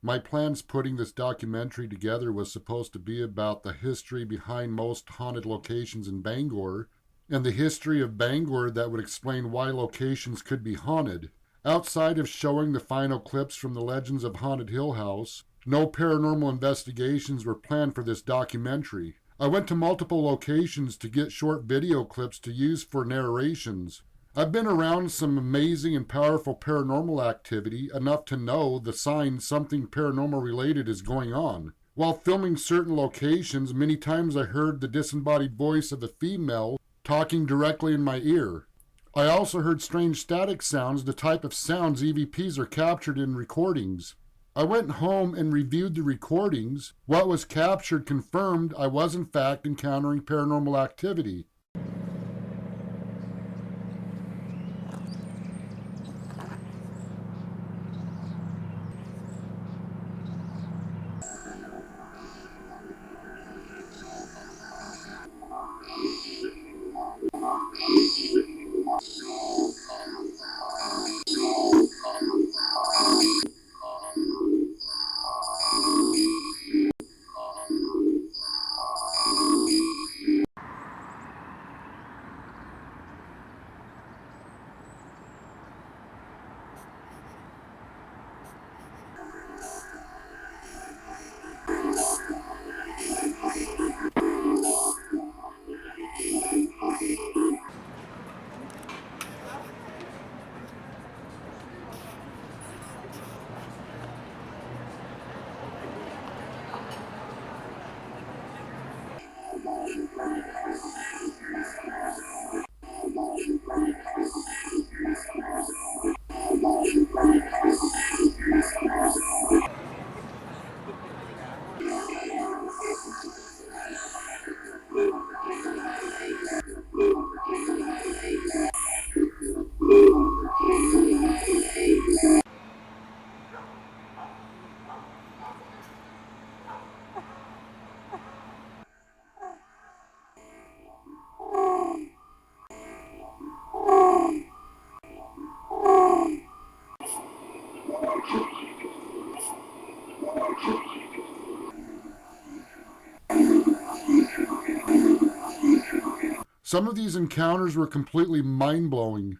My plans putting this documentary together was supposed to be about the history behind most haunted locations in Bangor, and the history of Bangor that would explain why locations could be haunted. Outside of showing the final clips from the Legends of Haunted Hill House, no paranormal investigations were planned for this documentary. I went to multiple locations to get short video clips to use for narrations. I've been around some amazing and powerful paranormal activity enough to know the signs something paranormal related is going on. While filming certain locations, many times I heard the disembodied voice of a female talking directly in my ear. I also heard strange static sounds, the type of sounds EVPs are captured in recordings. I went home and reviewed the recordings. What was captured confirmed I was in fact encountering paranormal activity. Some of these encounters were completely mind-blowing.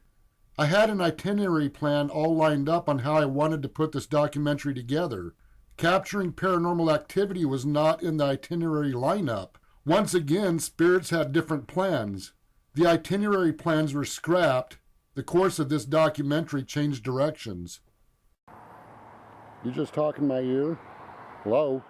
I had an itinerary plan all lined up on how I wanted to put this documentary together. Capturing paranormal activity was not in the itinerary lineup. Once again, spirits had different plans. The itinerary plans were scrapped. The course of this documentary changed directions. You just talk in my ear? Hello?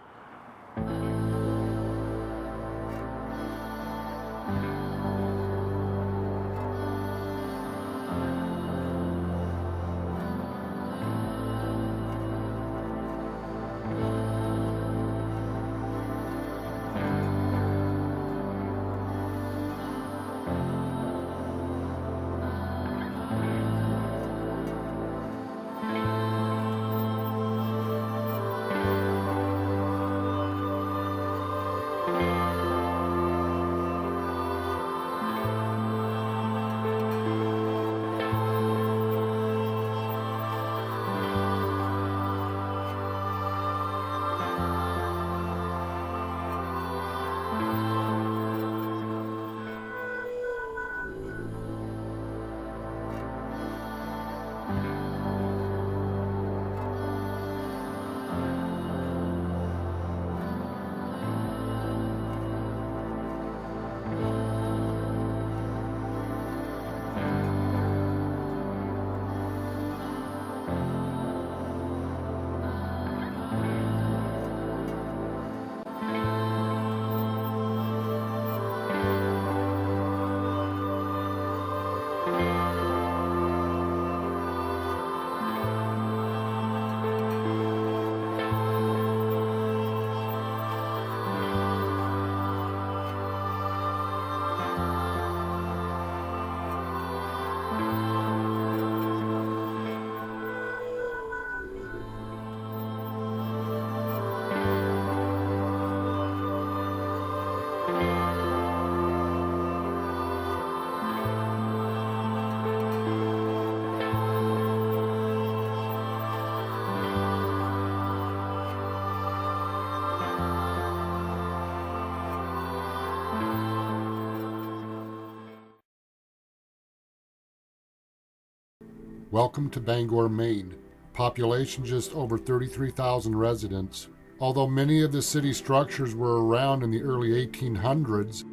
Welcome to Bangor, Maine. Population just over 33,000 residents. Although many of the city structures were around in the early 1800s,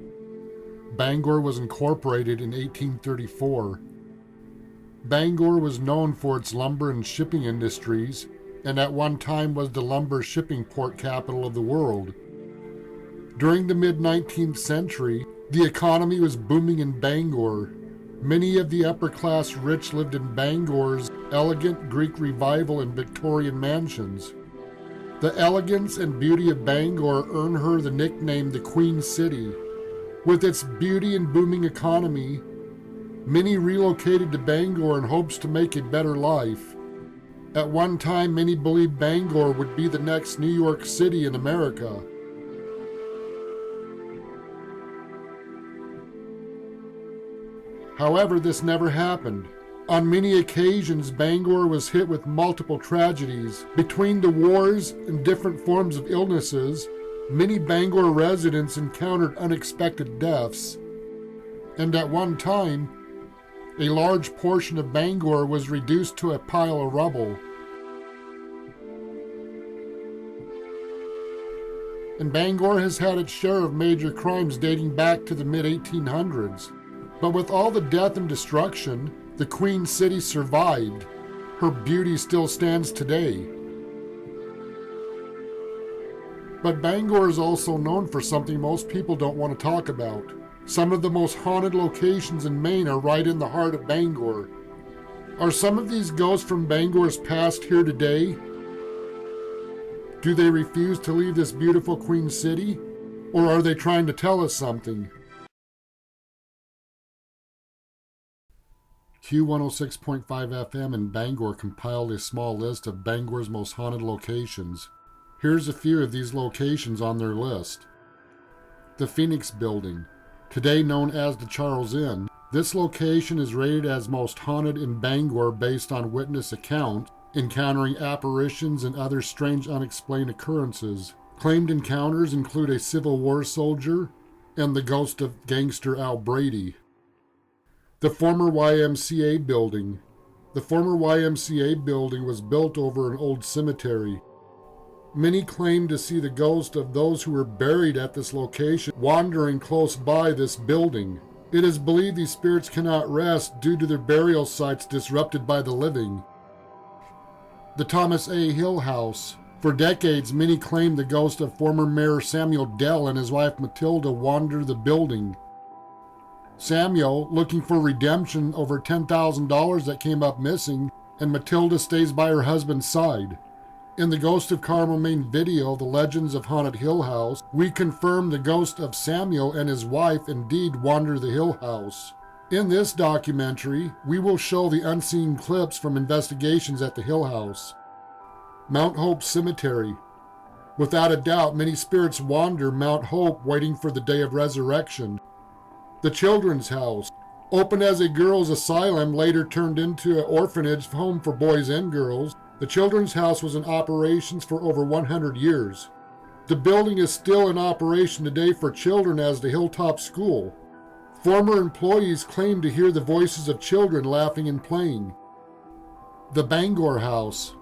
Bangor was incorporated in 1834. Bangor was known for its lumber and shipping industries, and at one time was the lumber shipping port capital of the world. During the mid-19th century, the economy was booming in Bangor. Many of the upper-class rich lived in Bangor's elegant Greek Revival and Victorian mansions. The elegance and beauty of Bangor earned her the nickname the Queen City. With its beauty and booming economy, many relocated to Bangor in hopes to make a better life. At one time, many believed Bangor would be the next New York City in America. However, this never happened. On many occasions, Bangor was hit with multiple tragedies. Between the wars and different forms of illnesses, many Bangor residents encountered unexpected deaths. And at one time, a large portion of Bangor was reduced to a pile of rubble. And Bangor has had its share of major crimes dating back to the mid-1800s. But with all the death and destruction, the Queen City survived. Her beauty still stands today. But Bangor is also known for something most people don't want to talk about. Some of the most haunted locations in Maine are right in the heart of Bangor. Are some of these ghosts from Bangor's past here today? Do they refuse to leave this beautiful Queen City? Or are they trying to tell us something? Q106.5 FM in Bangor compiled a small list of Bangor's most haunted locations. Here's a few of these locations on their list. The Phoenix Building, today known as the Charles Inn. This location is rated as most haunted in Bangor based on witness account, encountering apparitions and other strange unexplained occurrences. Claimed encounters include a Civil War soldier and the ghost of gangster Al Brady. The former YMCA building. The former YMCA building was built over an old cemetery. Many claim to see the ghost of those who were buried at this location wandering close by this building. It is believed these spirits cannot rest due to their burial sites disrupted by the living. The Thomas A. Hill House. For decades, many claim the ghost of former Mayor Samuel Dell and his wife Matilda wander the building. Samuel, looking for redemption over $10,000 that came up missing, and Matilda stays by her husband's side. In the Ghost of Carmel, Maine video, The Legends of Haunted Hill House, we confirm the ghost of Samuel and his wife indeed wander the Hill House. In this documentary, we will show the unseen clips from investigations at the Hill House. Mount Hope Cemetery. Without a doubt, many spirits wander Mount Hope waiting for the day of resurrection. The Children's House. Opened as a girls' asylum, later turned into an orphanage home for boys and girls, the Children's House was in operations for over 100 years. The building is still in operation today for children as the Hilltop School. Former employees claim to hear the voices of children laughing and playing. The Bangor House.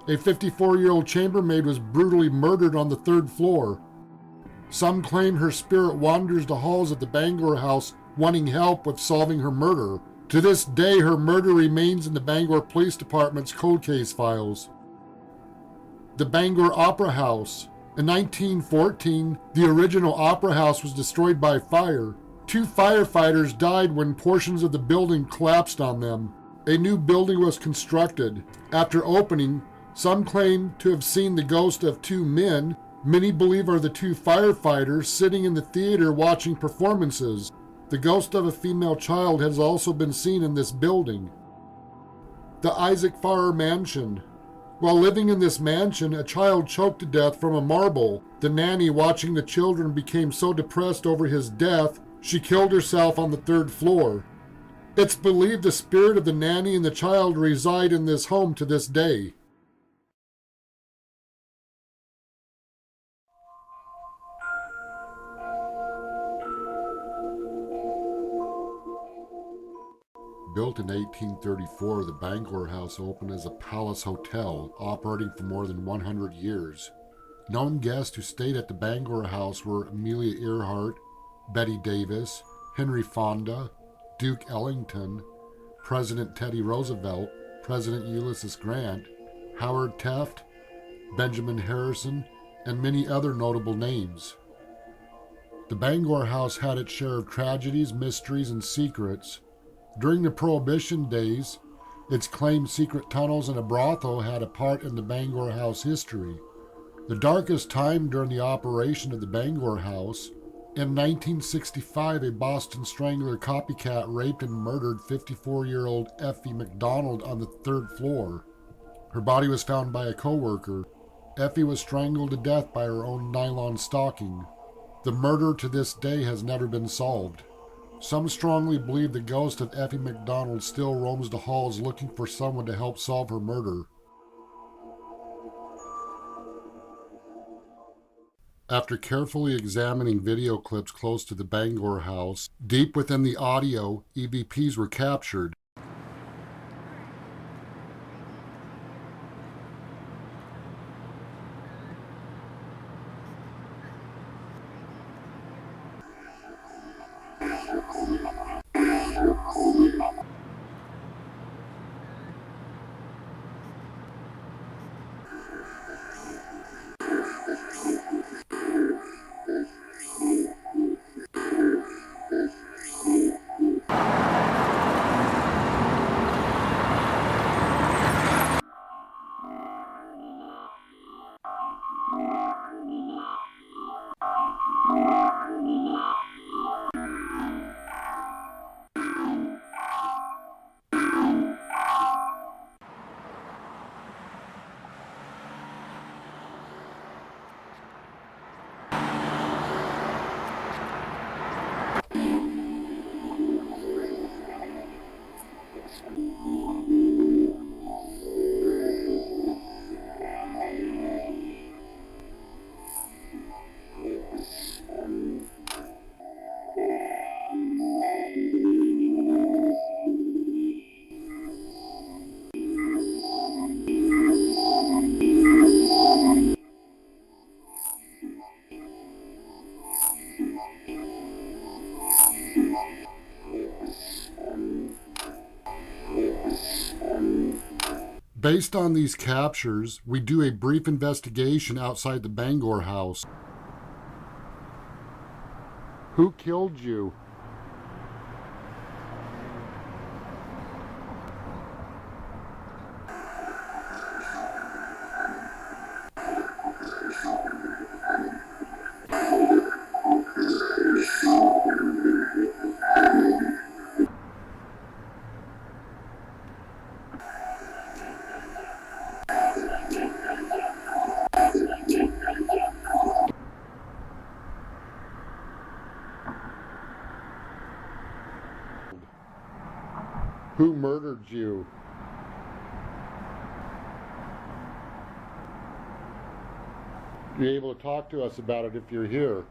A 54-year-old chambermaid was brutally murdered on the 3rd floor. Some claim her spirit wanders the halls of the Bangor House wanting help with solving her murder. To this day, her murder remains in the Bangor Police Department's cold case files. The Bangor Opera House. In 1914, the original Opera House was destroyed by fire. 2 firefighters died when portions of the building collapsed on them. A new building was constructed. After opening, some claim to have seen the ghost of 2 men, many believe are the 2 firefighters sitting in the theater watching performances. The ghost of a female child has also been seen in this building. The Isaac Farrer Mansion. While living in this mansion, a child choked to death from a marble. The nanny watching the children became so depressed over his death, she killed herself on the 3rd floor. It's believed the spirit of the nanny and the child reside in this home to this day. Built in 1834, the Bangor House opened as a palace hotel, operating for more than 100 years. Known guests who stayed at the Bangor House were Amelia Earhart, Betty Davis, Henry Fonda, Duke Ellington, President Teddy Roosevelt, President Ulysses Grant, Howard Taft, Benjamin Harrison, and many other notable names. The Bangor House had its share of tragedies, mysteries, and secrets. During the Prohibition days, its claimed secret tunnels and a brothel had a part in the Bangor House history. The darkest time during the operation of the Bangor House, in 1965, a Boston Strangler copycat raped and murdered 54-year-old Effie McDonald on the 3rd floor. Her body was found by a co-worker. Effie was strangled to death by her own nylon stocking. The murder to this day has never been solved. Some strongly believe the ghost of Effie McDonald still roams the halls looking for someone to help solve her murder. After carefully examining video clips close to the Bangor House, deep within the audio, EVPs were captured. Based on these captures, we do a brief investigation outside the Bangor House. Who killed you? Who murdered you? You're able to talk to us about it if you're here.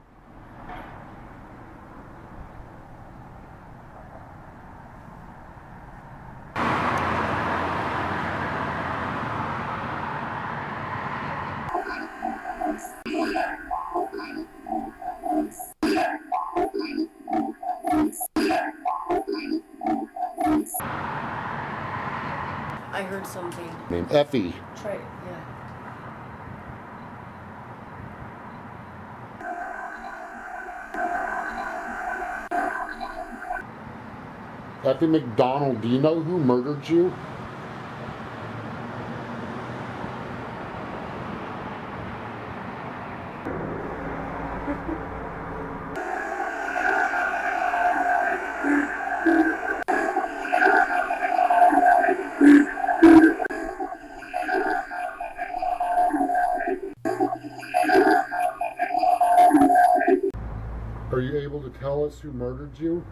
I heard something. Named Effie. Try it, yeah. Effie McDonald, do you know who murdered you? Are you able to tell us who murdered you?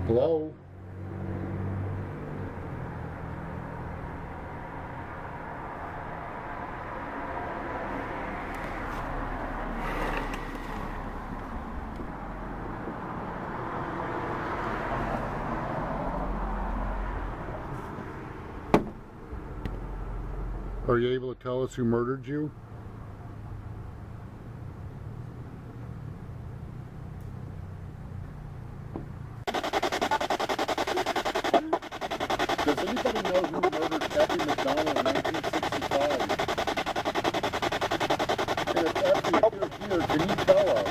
Hello? Are you able to tell us who murdered you? Does anybody know who murdered Effie McDonald in 1965? And if Effie, if you're here, can you tell us?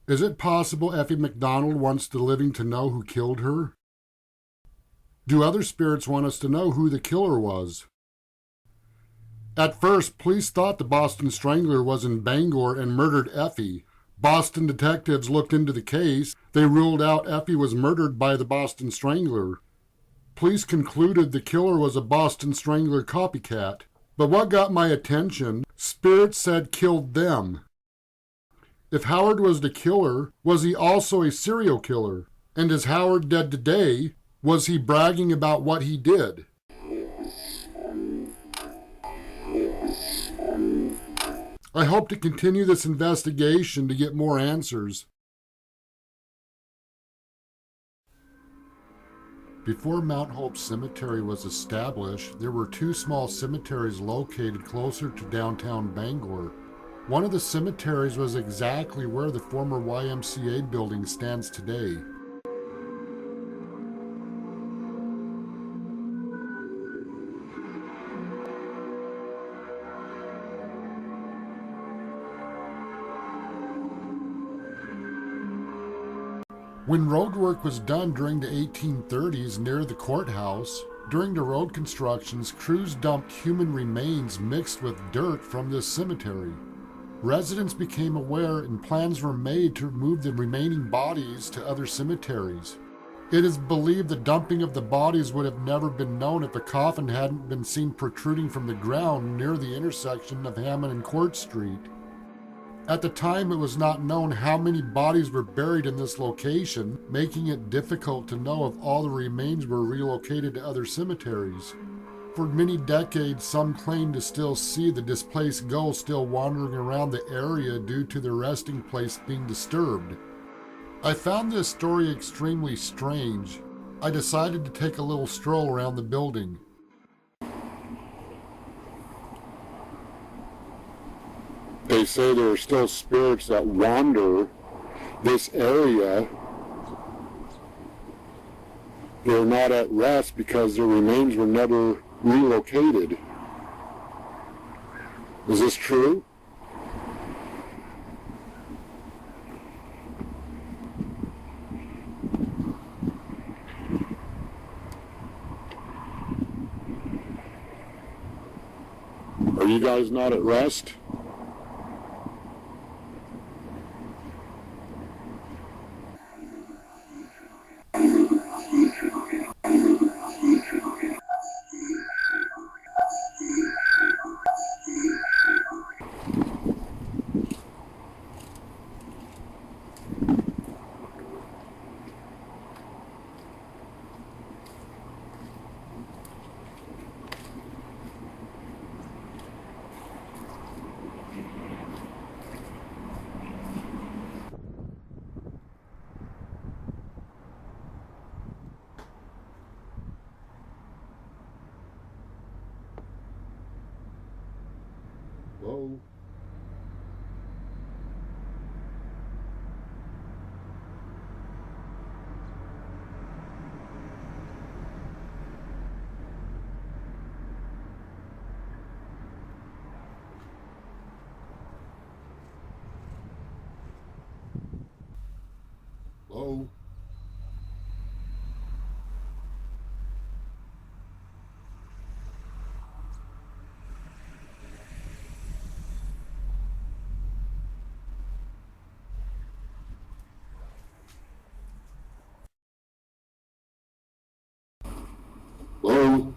Is it possible Effie McDonald wants the living to know who killed her? Do other spirits want us to know who the killer was? At first, police thought the Boston Strangler was in Bangor and murdered Effie. Boston detectives looked into the case. They ruled out Effie was murdered by the Boston Strangler. Police concluded the killer was a Boston Strangler copycat. But what got my attention, spirits said killed them. If Howard was the killer, was he also a serial killer? And is Howard dead today? Was he bragging about what he did? I hope to continue this investigation to get more answers. Before Mount Hope Cemetery was established, there were two small cemeteries located closer to downtown Bangor. One of the cemeteries was exactly where the former YMCA building stands today. When road work was done during the 1830s near the courthouse, during the road constructions, crews dumped human remains mixed with dirt from this cemetery. Residents became aware and plans were made to move the remaining bodies to other cemeteries. It is believed the dumping of the bodies would have never been known if a coffin hadn't been seen protruding from the ground near the intersection of Hammond and Court Street. At the time, it was not known how many bodies were buried in this location, making it difficult to know if all the remains were relocated to other cemeteries. For many decades, some claimed to still see the displaced ghost still wandering around the area due to their resting place being disturbed. I found this story extremely strange. I decided to take a little stroll around the building. They say there are still spirits that wander this area. They're not at rest because their remains were never relocated. Is this true? Are you guys not at rest? Whoa. Hello? Hello?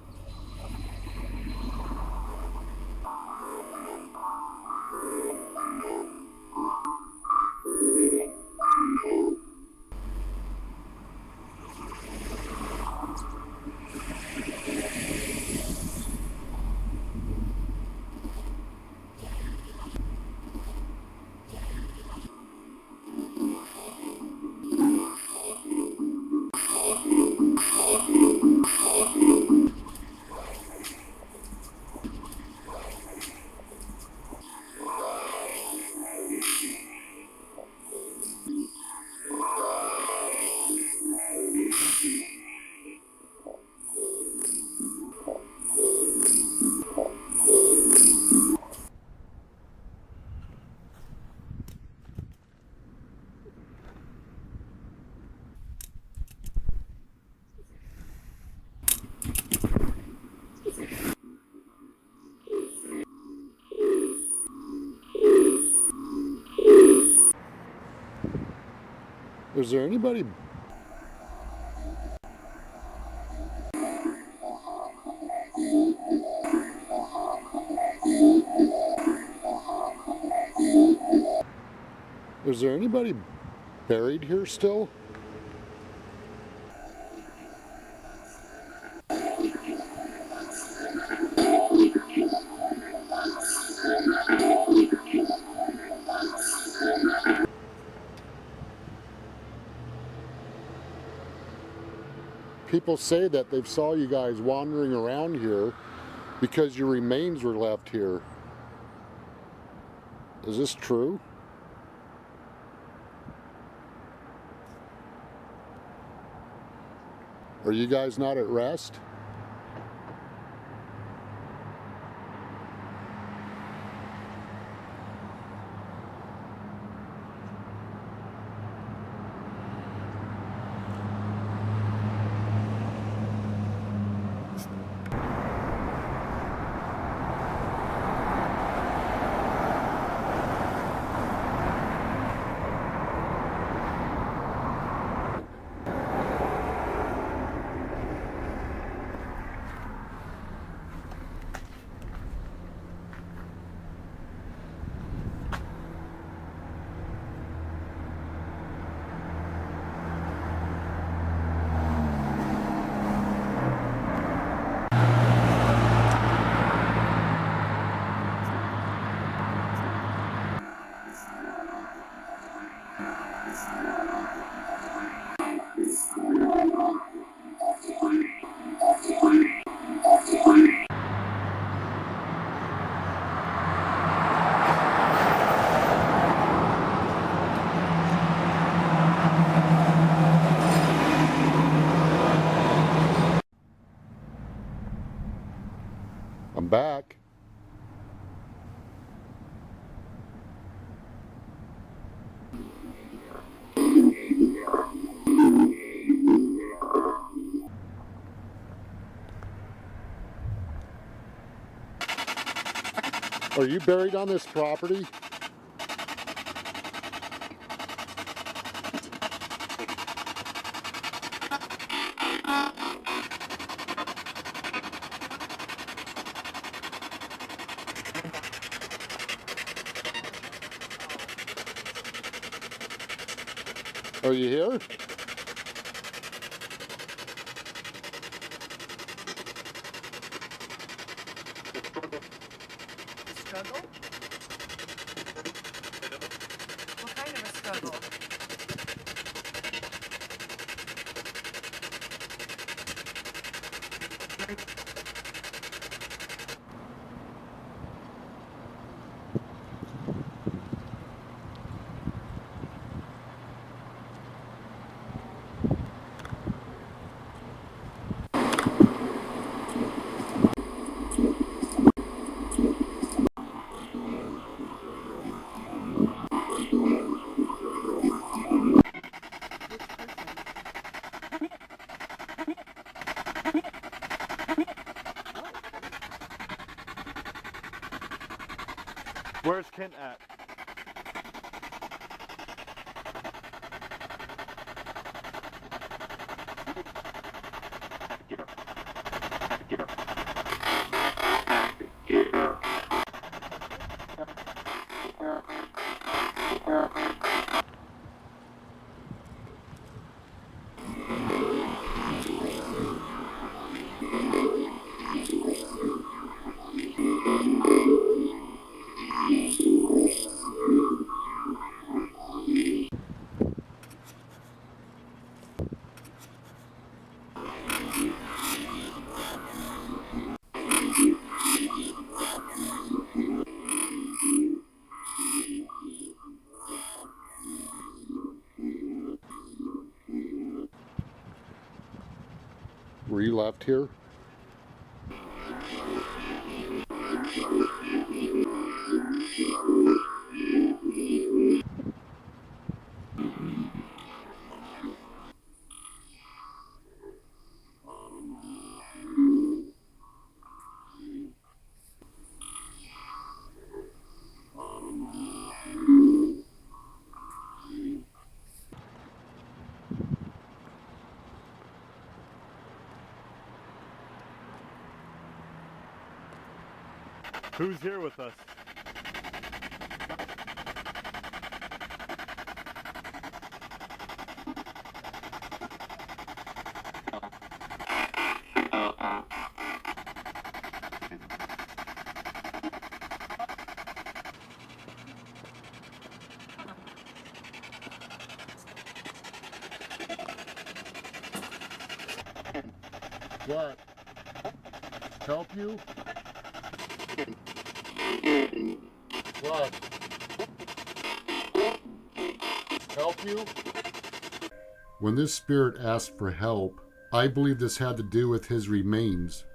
Is there anybody? Is there anybody buried here still? People say that they saw you guys wandering around here because your remains were left here. Is this true? Are you guys not at rest? I'm back. Are you buried on this property? Are you here? Struggle? What kind of a struggle? Where's Kent at? Were you left here? Who's here with us? What? Help you? What? Help you? When this spirit asked for help, I believe this had to do with his remains.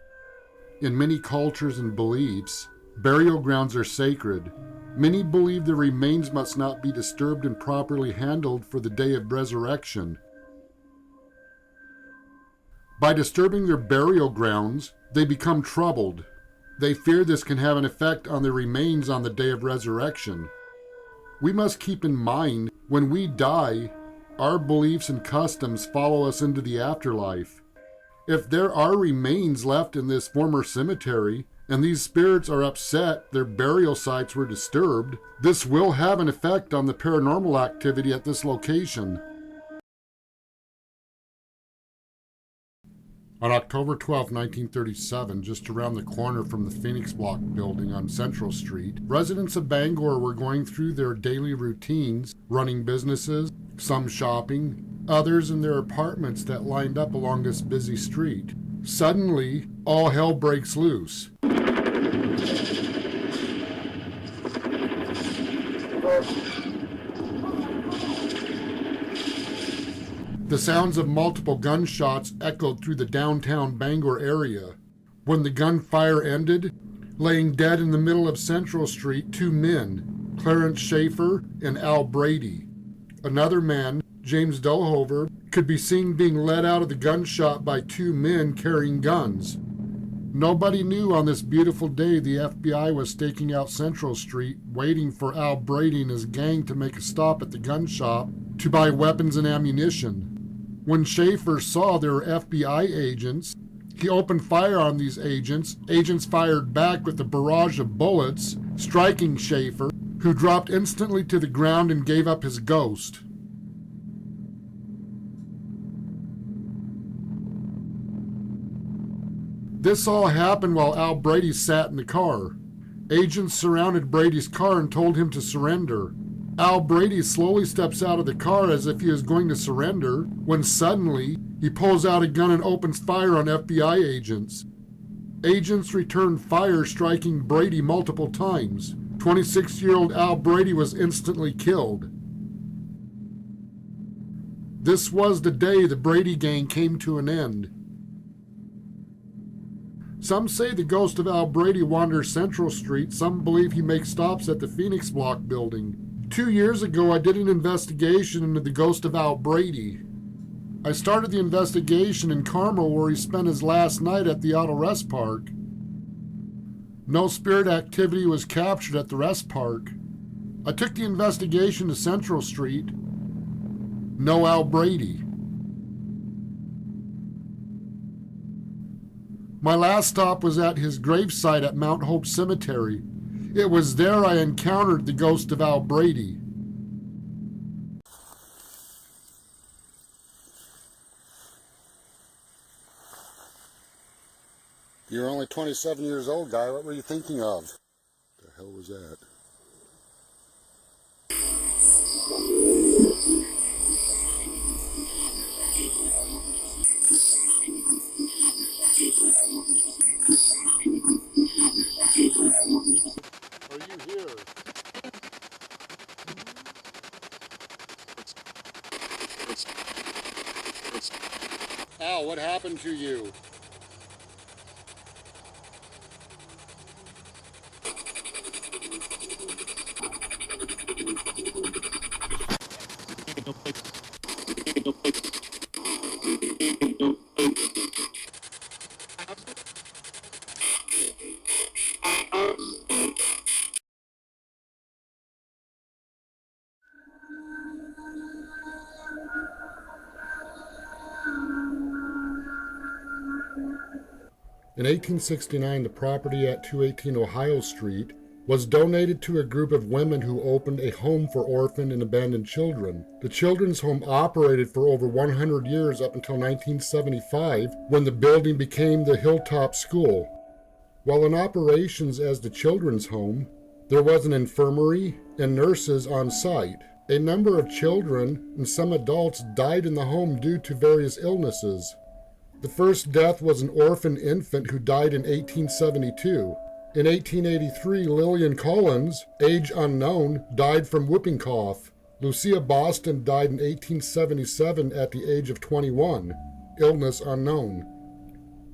In many cultures and beliefs, burial grounds are sacred. Many believe the remains must not be disturbed and properly handled for the day of resurrection. By disturbing their burial grounds, they become troubled. They fear this can have an effect on their remains on the day of resurrection. We must keep in mind, when we die, our beliefs and customs follow us into the afterlife. If there are remains left in this former cemetery, and these spirits are upset their burial sites were disturbed, this will have an effect on the paranormal activity at this location. On October 12, 1937, just around the corner from the Phoenix Block building on Central Street, residents of Bangor were going through their daily routines, running businesses, some shopping, others in their apartments that lined up along this busy street. Suddenly, all hell breaks loose. The sounds of multiple gunshots echoed through the downtown Bangor area. When the gunfire ended, laying dead in the middle of Central Street, two men, Clarence Schaefer and Al Brady. Another man, James Dohover, could be seen being led out of the gunshot by two men carrying guns. Nobody knew on this beautiful day the FBI was staking out Central Street, waiting for Al Brady and his gang to make a stop at the gun shop to buy weapons and ammunition. When Schaefer saw there were FBI agents, he opened fire on these agents. Agents fired back with a barrage of bullets, striking Schaefer, who dropped instantly to the ground and gave up his ghost. This all happened while Al Brady sat in the car. Agents surrounded Brady's car and told him to surrender. Al Brady slowly steps out of the car as if he is going to surrender, when suddenly he pulls out a gun and opens fire on FBI agents. Agents returned fire, striking Brady multiple times. 26-year-old Al Brady was instantly killed. This was the day the Brady gang came to an end. Some say the ghost of Al Brady wanders Central Street. Some believe he makes stops at the Phoenix Block building. 2 years ago, I did an investigation into the ghost of Al Brady. I started the investigation in Carmel, where he spent his last night at the Auto Rest Park. No spirit activity was captured at the rest park. I took the investigation to Central Street. No Al Brady. My last stop was at his gravesite at Mount Hope Cemetery. It was there I encountered the ghost of Al Brady. You're only 27 years old, guy. What were you thinking of? The hell was that? Are you here? Al, what happened to you? In 1869, the property at 218 Ohio Street was donated to a group of women who opened a home for orphaned and abandoned children. The children's home operated for over 100 years up until 1975, when the building became the Hilltop School. While in operations as the children's home, there was an infirmary and nurses on site. A number of children and some adults died in the home due to various illnesses. The first death was an orphan infant who died in 1872. In 1883, Lillian Collins, age unknown, died from whooping cough. Lucia Boston died in 1877 at the age of 21, illness unknown.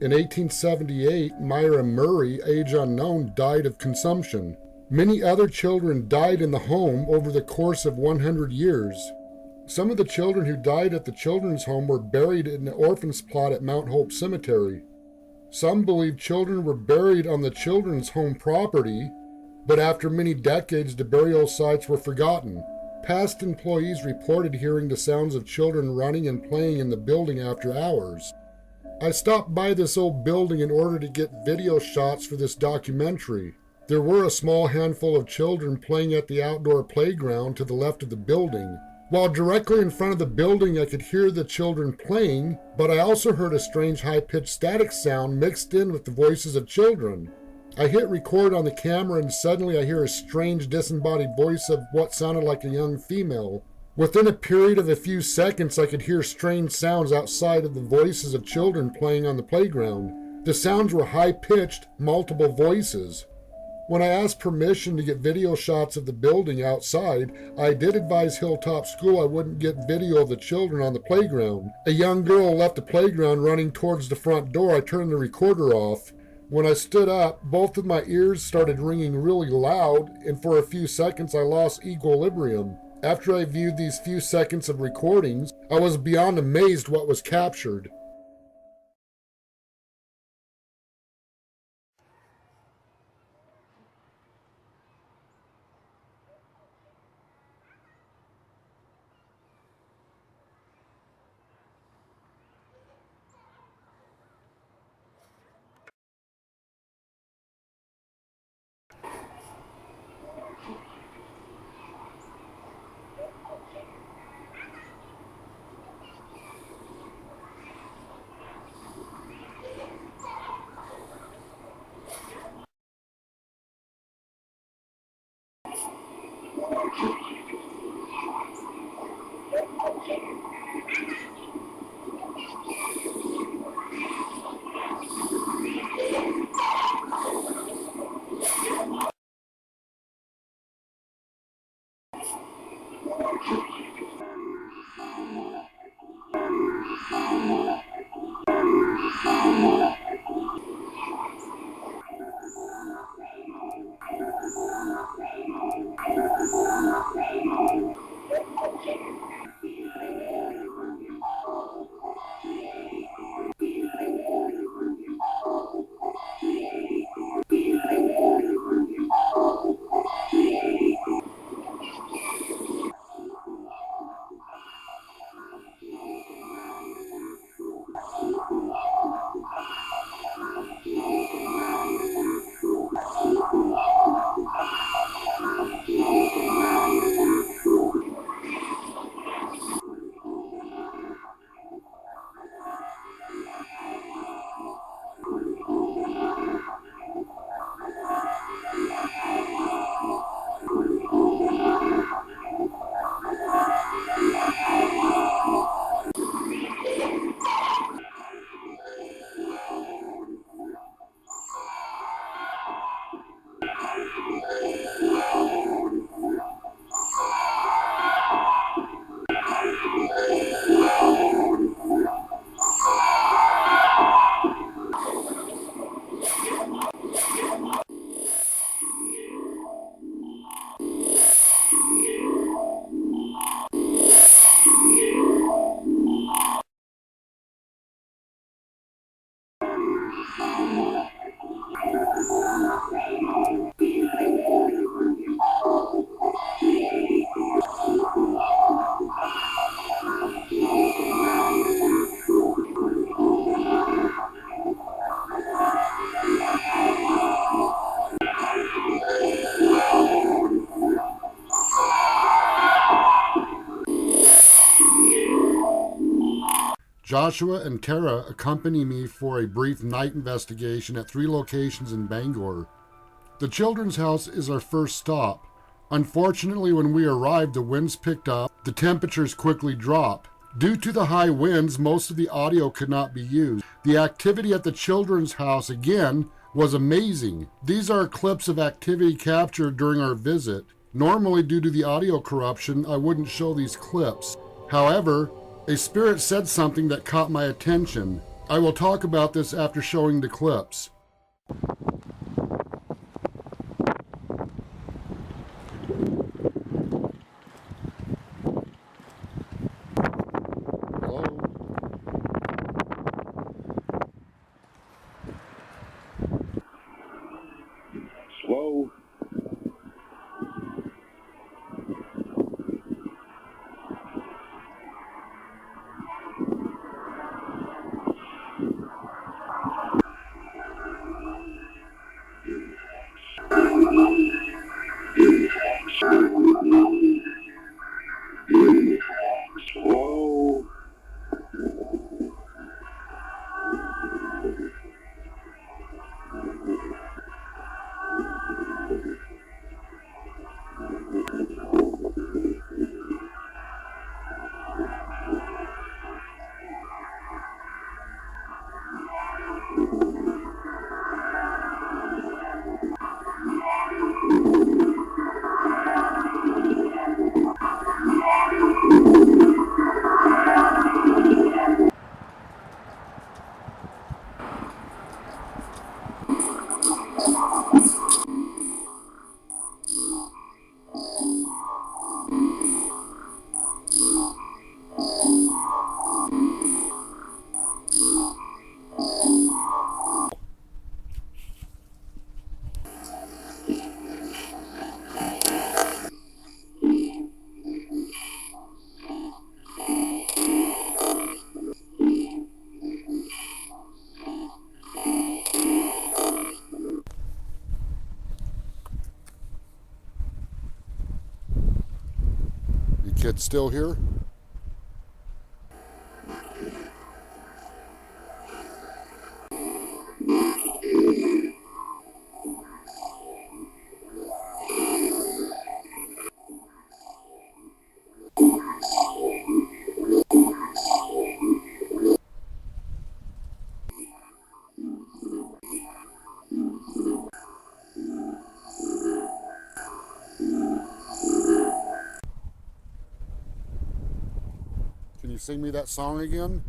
In 1878, Myra Murray, age unknown, died of consumption. Many other children died in the home over the course of 100 years. Some of the children who died at the children's home were buried in the orphan's plot at Mount Hope Cemetery. Some believe children were buried on the children's home property, but after many decades the burial sites were forgotten. Past employees reported hearing the sounds of children running and playing in the building after hours. I stopped by this old building in order to get video shots for this documentary. There were a small handful of children playing at the outdoor playground to the left of the building. While directly in front of the building I could hear the children playing, but I also heard a strange high-pitched static sound mixed in with the voices of children. I hit record on the camera and suddenly I hear a strange disembodied voice of what sounded like a young female. Within a period of a few seconds I could hear strange sounds outside of the voices of children playing on the playground. The sounds were high-pitched, multiple voices. When I asked permission to get video shots of the building outside, I did advise Hilltop School I wouldn't get video of the children on the playground. A young girl left the playground running towards the front door. I turned the recorder off. When I stood up, both of my ears started ringing really loud, and for a few seconds I lost equilibrium. After I viewed these few seconds of recordings, I was beyond amazed what was captured. Joshua and Tara accompany me for a brief night investigation at 3 locations in Bangor. The Children's House is our first stop. Unfortunately, when we arrived, the winds picked up, the temperatures quickly dropped. Due to the high winds, most of the audio could not be used. The activity at the Children's House, again, was amazing. These are clips of activity captured during our visit. Normally, due to the audio corruption, I wouldn't show these clips. However, a spirit said something that caught my attention. I will talk about this after showing the clips. Hello? Slow. Slow. You kids still here? Can you sing me that song again?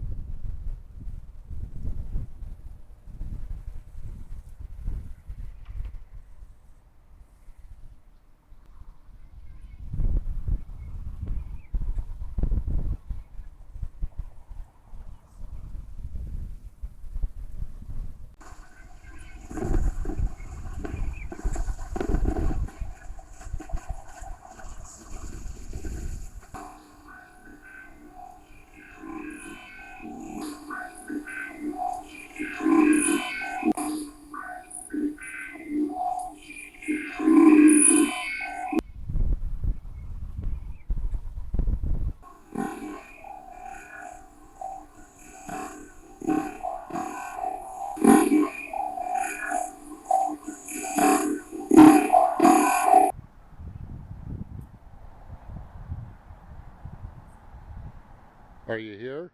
Are you here?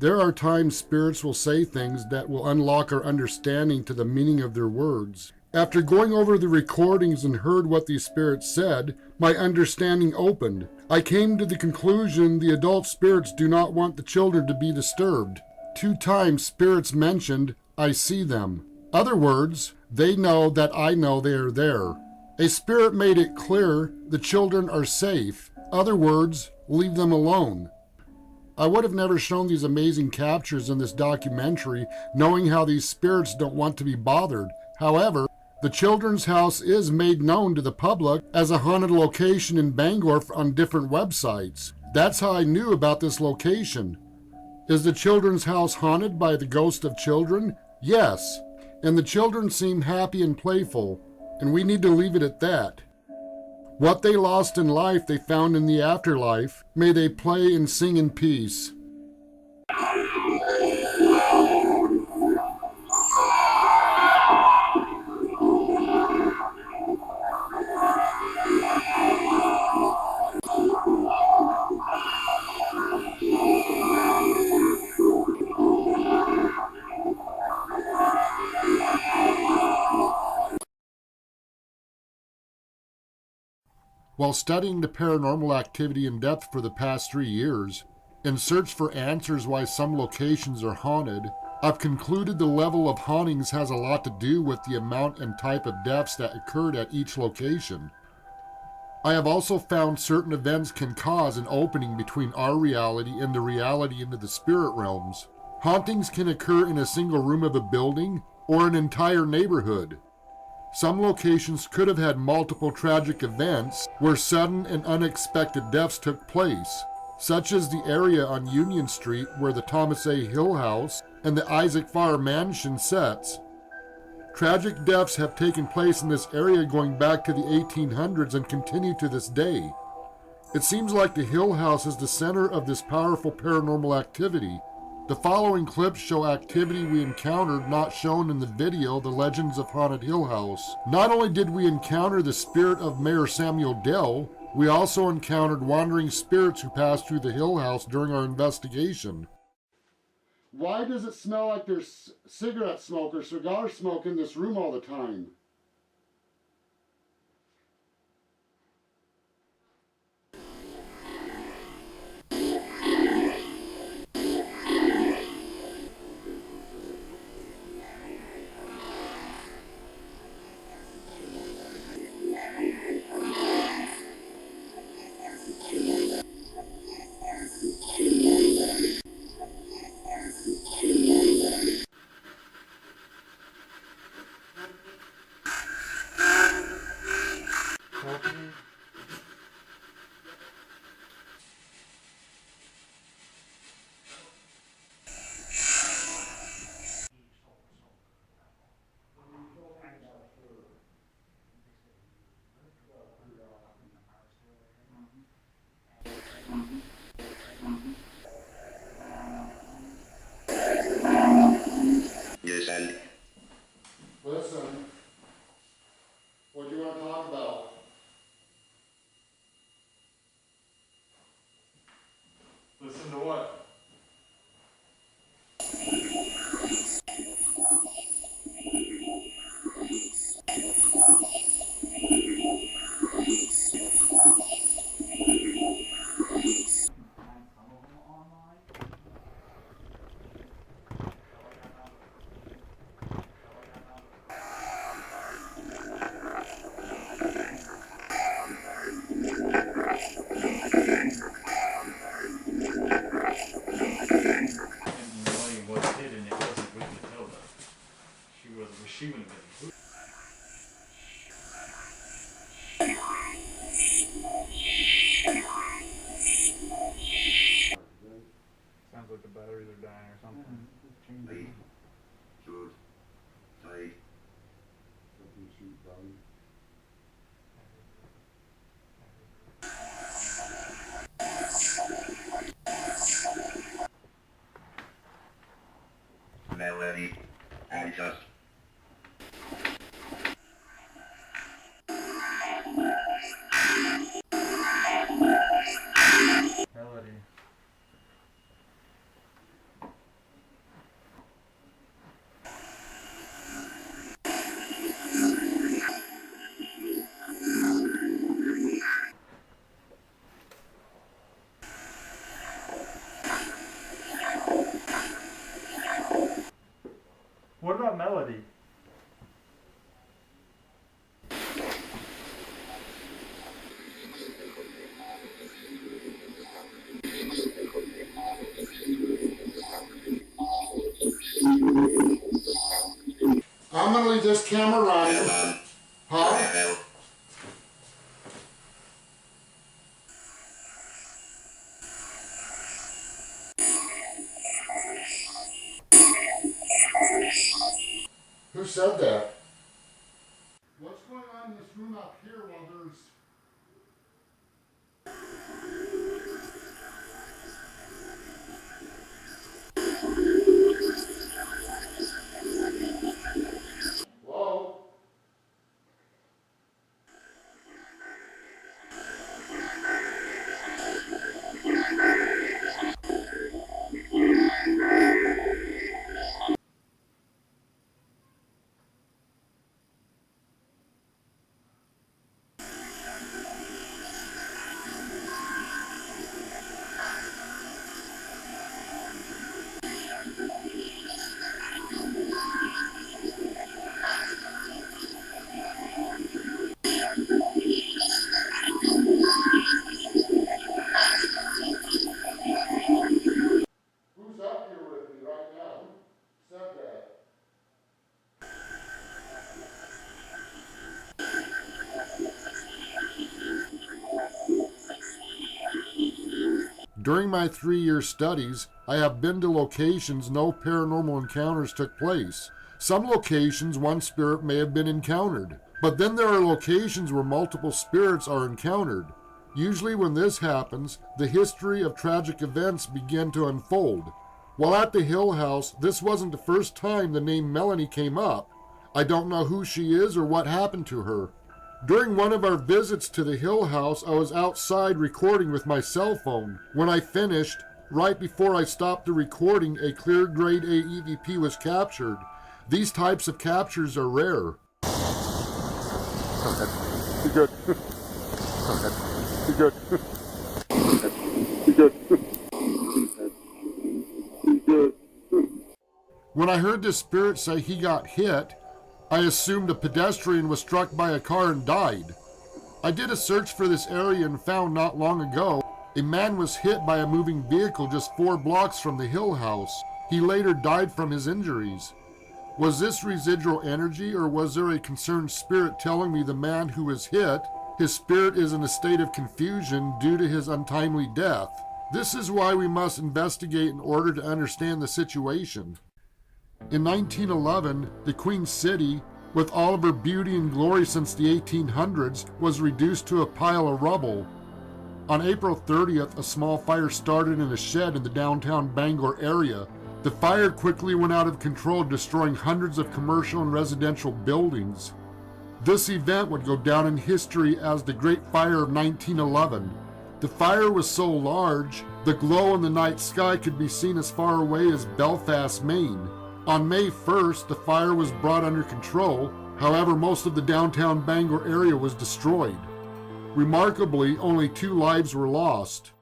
There are times spirits will say things that will unlock our understanding to the meaning of their words. After going over the recordings and heard what these spirits said, my understanding opened. I came to the conclusion the adult spirits do not want the children to be disturbed. 2 times spirits mentioned, "I see them." Other words, they know that I know they are there. A spirit made it clear the children are safe. Other words, leave them alone. I would have never shown these amazing captures in this documentary, knowing how these spirits don't want to be bothered. However, The Children's House is made known to the public as a haunted location in Bangor on different websites. That's how I knew about this location. Is the Children's House haunted by the ghost of children? Yes. And the children seem happy and playful, and we need to leave it at that. What they lost in life they found in the afterlife. May they play and sing in peace. While studying the paranormal activity in depth for the past 3 years, in search for answers why some locations are haunted, I've concluded the level of hauntings has a lot to do with the amount and type of deaths that occurred at each location. I have also found certain events can cause an opening between our reality and the reality into the spirit realms. Hauntings can occur in a single room of a building or an entire neighborhood. Some locations could have had multiple tragic events where sudden and unexpected deaths took place, such as the area on Union Street where the Thomas A. Hill House and the Isaac Farr Mansion sets. Tragic deaths have taken place in this area going back to the 1800s and continue to this day. It seems like the Hill House is the center of this powerful paranormal activity. The following clips show activity we encountered not shown in the video The Legends of Haunted Hill House. Not only did we encounter the spirit of Mayor Samuel Dell, we also encountered wandering spirits who passed through the Hill House during our investigation. Why does it smell like there's cigarette smoke or cigar smoke in this room all the time? Listen. Listen. What do you want to talk about? Listen to what? She would have been. Sounds like the batteries are dying or something. Hey. Good. Hey. Melody. Answers. Melody. What about Melody? I'm gonna leave this camera running. Hell, Huh? hell. Who said that? What's going on in this room up here while there's... Hello? Who's up here with me right now? Who said that? During my 3-year studies, I have been to locations no paranormal encounters took place. Some locations one spirit may have been encountered, but then there are locations where multiple spirits are encountered. Usually when this happens, the history of tragic events begin to unfold. While at the Hill House, this wasn't the first time the name Melanie came up. I don't know who she is or what happened to her. During one of our visits to the Hill House, I was outside recording with my cell phone. When I finished, right before I stopped the recording, a clear grade A EVP was captured. These types of captures are rare. Be good. Be good. Be good. Be good. When I heard this spirit say he got hit, I assumed a pedestrian was struck by a car and died. I did a search for this area and found not long ago a man was hit by a moving vehicle just 4 blocks from the Hill House. He later died from his injuries. Was this residual energy, or was there a concerned spirit telling me the man who was hit, his spirit is in a state of confusion due to his untimely death? This is why we must investigate in order to understand the situation. In 1911, the Queen City, with all of her beauty and glory since the 1800s, was reduced to a pile of rubble. On April 30th, a small fire started in a shed in the downtown Bangor area. The fire quickly went out of control, destroying hundreds of commercial and residential buildings. This event would go down in history as the Great Fire of 1911. The fire was so large, the glow in the night sky could be seen as far away as Belfast, Maine. On May 1st, the fire was brought under control. However, most of the downtown Bangor area was destroyed. Remarkably, only 2 lives were lost.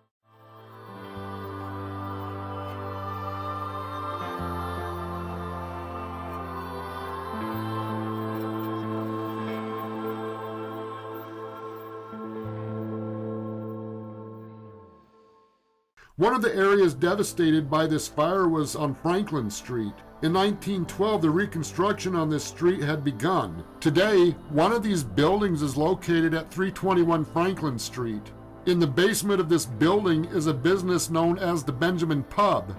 One of the areas devastated by this fire was on Franklin Street. In 1912, the reconstruction on this street had begun. Today, one of these buildings is located at 321 Franklin Street. In the basement of this building is a business known as the Benjamin Pub.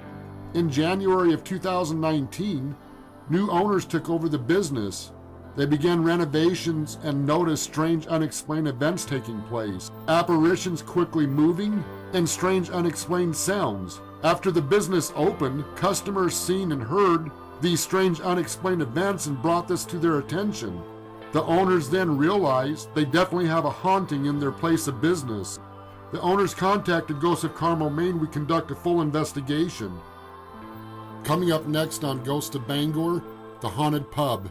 In January of 2019, new owners took over the business. They began renovations and noticed strange unexplained events taking place, apparitions quickly moving, and strange unexplained sounds. After the business opened, customers seen and heard these strange unexplained events and brought this to their attention. The owners then realized they definitely have a haunting in their place of business. The owners contacted Ghosts of Carmel, Maine. We conduct a full investigation. Coming up next on Ghost of Bangor, the Haunted Pub.